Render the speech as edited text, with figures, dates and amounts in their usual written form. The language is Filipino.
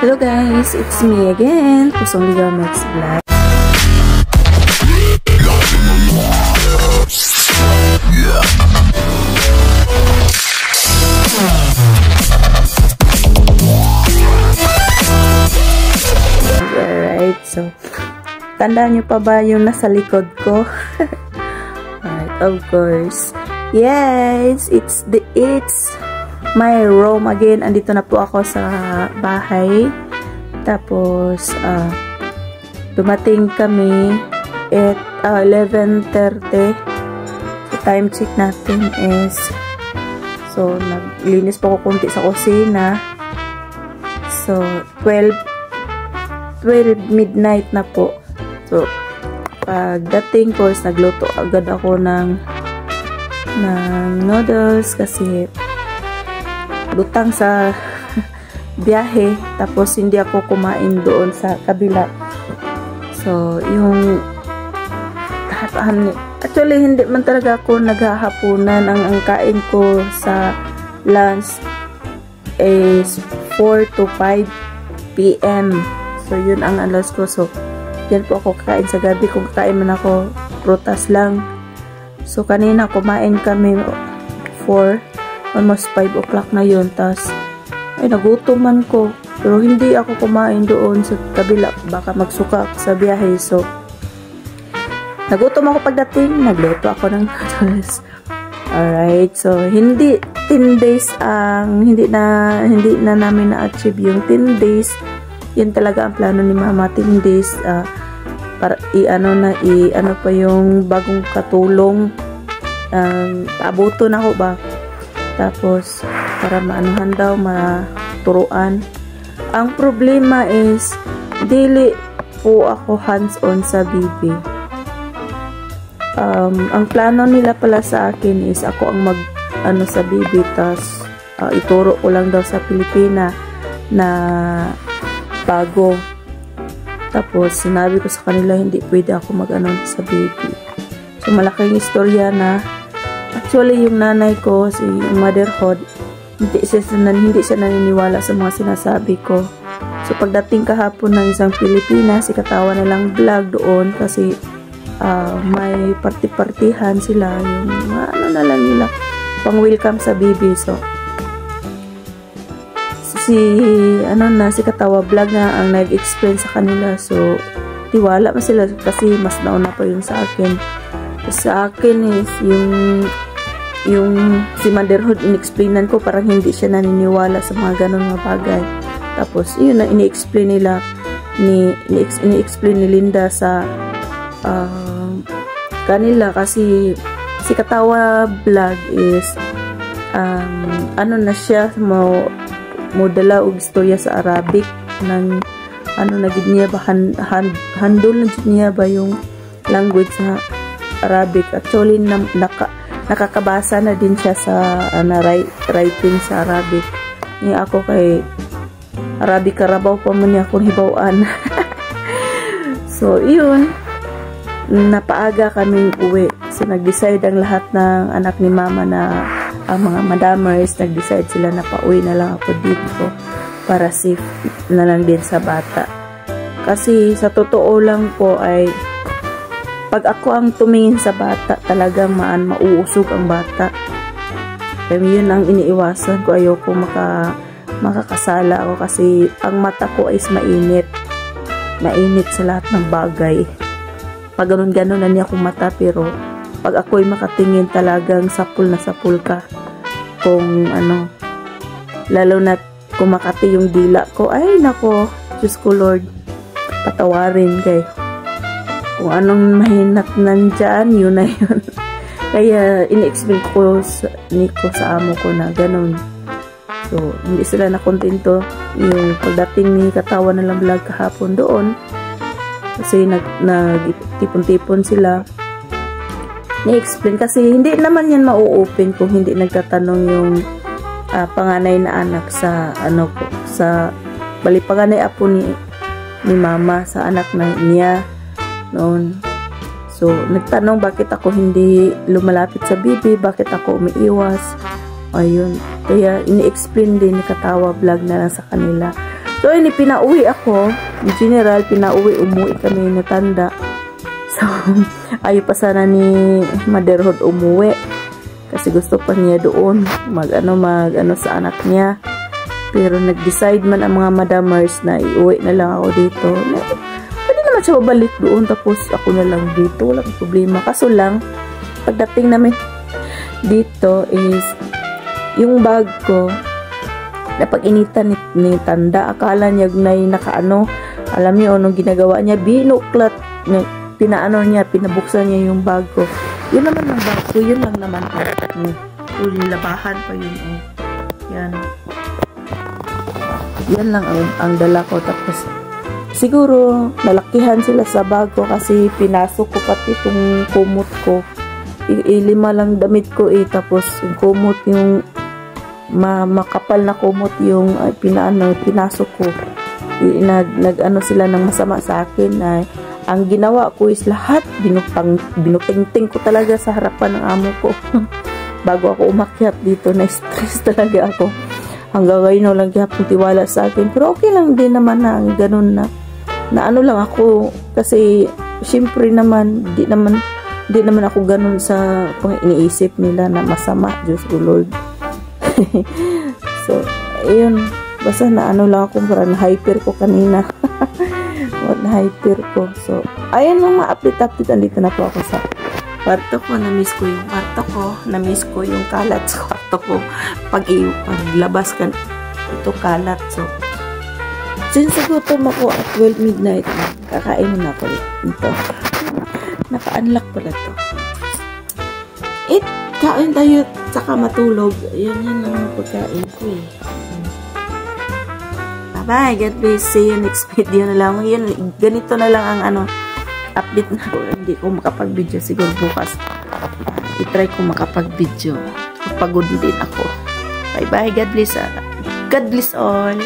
Hello guys, it's me again, Kusong Liga Max Vlog. Alright, so tandaan nyo pa ba yung nasa likod ko? Alright, of course. Yes, it's my room again. Andito na po ako sa bahay. Tapos dumating kami at 11:30. So time check natin is, so naglinis po ko kunti sa kusina. So 12 midnight na po. So pagdating ko is nagluto agad ako ng noodles kasi lutang sa biyahe, tapos hindi ako kumain doon sa kabila. So yung actually hindi man talaga ako naghahapunan. Ang kain ko sa lunch is 4 to 5 PM. So yun ang alas ko. So yan po ako kakain sa gabi. Kung kakain man ako, prutas lang. So kanina kumain kami for almost 5 o'clock na yun. Tapos ay nagutom man ko, pero hindi ako kumain doon sa kabila, baka magsuka sa biyahe. So nagutom ako pagdating, nagluto ako ng noodles. Alright, so hindi 10 days ang hindi na namin na-achieve yung 10 days. Yun talaga ang plano ni Mama, 10 days para ano pa yung bagong katulong, abuto na ako ba. Tapos para maanuhan daw, maturuan. Ang problema is dili po ako hands-on sa baby. Ang plano nila pala sa akin is ako ang sa baby, tas ituro ko lang daw sa Pilipina na bago. Tapos sinabi ko sa kanila hindi pwede ako sa baby. So malaking istorya na actually yung nanay ko, si motherhood, hindi siya naniniwala sa mga sinasabi ko. So pagdating kahapon ng isang Pilipina, si katawa nilang vlog doon kasi may party-partihan sila, yung na lang nila pang welcome sa baby. So si katawa vlog na ang nag-explain sa kanila. So tiwala pa sila kasi mas nauna pa yun sa akin. Sa akin is yung si motherhood, in-explainan ko, parang hindi siya naniniwala sa mga ganun mga bagay. Tapos yun na ini-explain nila ini-explain ni Linda sa kanila kasi si katawa vlog is na siya mo dala og istorya sa Arabic ng nagid niya ba handle na niya ba yung language sa Arabic. Actually nakakabasa na din siya sa writing sa Arabic. Niya ako kay Arabic Karabaw pa man niya akong hibawaan. So yun, napaaga kaming uwi. So nag-decide ang lahat ng anak ni Mama na ang mga madamers, nag-decide sila na pauwi na lang ako dito para safe na lang din sa bata. Kasi sa totoo lang po ay pag ako ang tumingin sa bata, talagang mauusog ang bata. Kaya yun ang iniiwasan ko. Ayoko makakasala ako kasi ang mata ko is mainit. Mainit sa lahat ng bagay. Pag ganun-ganun na niya akong mata, pero pag ako'y makatingin, talagang sapul na sapul ka. Kung lalo na kung makati yung dila ko, ay nako, Diyos ko Lord, patawarin kayo. Kung anong mahinat nandyan, yun na yun. Kaya in-explain ko sa amo ko na ganun. So hindi sila nakontento. Yung pagdating ni katawa na lang vlog kahapon doon, kasi nagtipon-tipon sila, ni-explain kasi hindi naman yan mau-open kung hindi nagtatanong yung panganay na anak sa sa bali panganay apo ni Mama sa anak na niya noon. So nagtanong bakit ako hindi lumalapit sa bibi, bakit ako umiiwas. Ayun, kaya ini-explain din ni katawa vlog na lang sa kanila So, ini pinauwi ako. In general, umuwi kami na tanda. So, ayaw pa sana ni Motherhood umuwi. Kasi gusto pa niya doon mag sa anak niya. Pero nag-decide man ang mga madamers na iuwi na lang ako dito. Pwede naman siya babalik doon tapos ako na lang dito. Walang problema. Kaso lang, pagdating namin dito is yung bag ko napag-initan ni Tanda. Akala niya nakaano. Alam niyo anong ginagawa niya? Binuklat niya. Pinabuksan niya yung bag ko. Yun naman ang bag ko. Yun lang naman. Yung labahan pa yun. Yan. Yan lang ang dala ko. Tapos, siguro, nalakihan sila sa bag ko kasi pinasok ko pati itong kumot ko. 5 lang damit ko Tapos, yung kumot yung makapal na kumot yung pinasok ko. Nag-ano sila ng masama sa akin ay ang ginawa ko is lahat binutingting ko talaga sa harapan ng amo ko. Bago ako umakyat dito, na-stress talaga ako. Hanggang ngayon lang gihapon tiwala sa akin. Pero okay lang din naman na ganun na ano lang ako kasi syempre naman di naman ako ganun sa kung iniisip nila na masama. Diyos ko Lord. So, ayun. Basta na ano lang ako, parang na-hyper ko kanina. Na-hyper ko. So, ayun lang ma-update. Andito na po ako sa kwarto ko. Na-miss ko yung kwarto ko. Na-miss ko yung kalat sa kwarto ko. Paglabas ka, ito kalat. So, since gutom ako at 12 midnight, kakainin ako ito. Naka-unlock pala to. Kain tayo saka matulog. Yan ang pagkain ko Bye. God bless. See you next video na lang. Yan, ganito na lang ang update na ko. Hindi ko makapag-video. Siguro bukas. I-try ko makapag-video. Pagod din ako. Bye-bye. God bless. God bless all.